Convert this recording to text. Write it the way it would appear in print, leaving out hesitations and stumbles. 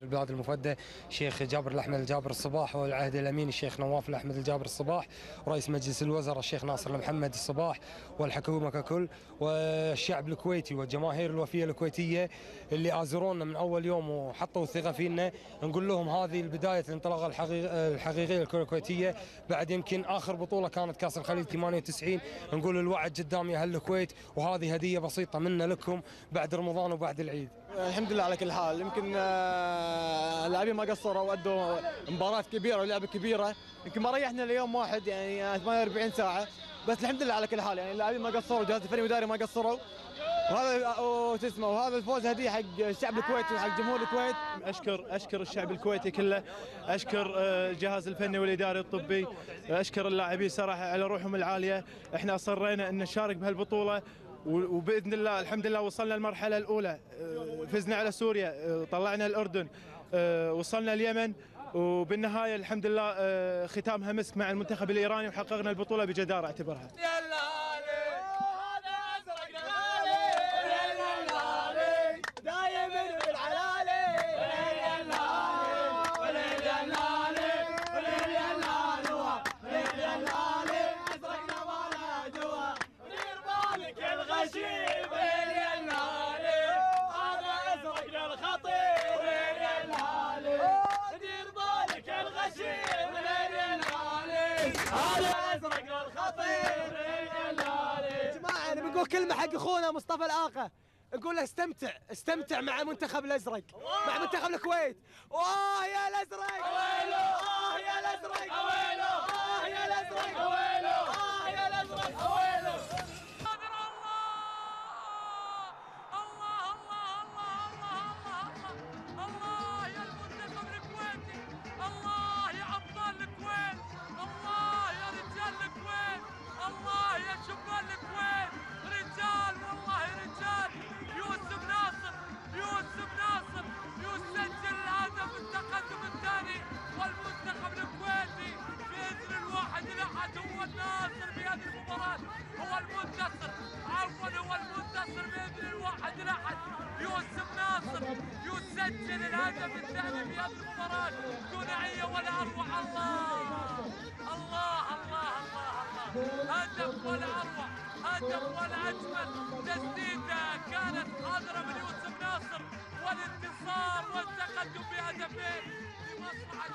البلاد المفدى الشيخ جابر الأحمد الجابر الصباح، والعهد الأمين الشيخ نواف الأحمد الجابر الصباح، ورئيس مجلس الوزراء الشيخ ناصر المحمد الصباح، والحكومة ككل، والشعب الكويتي والجماهير الوفية الكويتية اللي آزرونا من أول يوم وحطوا الثقة فينا. نقول لهم هذه البداية الانطلاقة الحقيقية للكرة الكويتية. بعد يمكن آخر بطولة كانت كأس الخليج 98، نقول الوعد قدام يا أهل الكويت، وهذه هدية بسيطة منا لكم بعد رمضان وبعد العيد. الحمد لله على كل حال. يمكن اللاعبين ما قصروا وادوا مباراة كبيرة ولعبة كبيرة. يمكن ما ريحنا اليوم واحد يعني 48 ساعة، بس الحمد لله على كل حال. يعني اللاعبين ما قصروا، الجهاز الفني والاداري ما قصروا، وهذا الفوز هدية حق الشعب الكويتي وحق جمهور الكويت. اشكر الشعب الكويتي كله، اشكر الجهاز الفني والاداري الطبي، اشكر اللاعبين صراحة على روحهم العالية. احنا اصرينا ان نشارك بهالبطولة، وباذن الله الحمد لله وصلنا المرحله الاولى، فزنا على سوريا، طلعنا الاردن، وصلنا اليمن، وبالنهايه الحمد لله ختامها مسك مع المنتخب الايراني، وحققنا البطوله بجداره اعتبرها. جماعة أنا بنقول كلمة حق أخونا مصطفى الآقة، نقول له استمتع مع منتخب الأزرق، مع منتخب الكويت. واه يا الأزرق، واه يا الأزرق، واه يا الأزرق، واه يا الأزرق. الله يا المنتخب الكويتي، الله يا ابطال الكويت، الله يا رجال الكويت، الله يا شبان الكويت، رجال والله رجال. يوسف ناصر يسجل الهدف التقدم الثاني، والمنتخب الكويتي باذن الواحد الاحد هو الناصر بهذه المباراه، هو المنتصر، عفوا هو المنتصر باذن الواحد الاحد. يوسف ناصر يسجل الهدف الثاني في هذه المباراة، ثنائية ولا أروع. الله هدف ولا أروع، هدف ولا أجمل. تسديدة كانت حاضرة من يوسف ناصر، والانتصار والتقدم بهدفين لمصلحة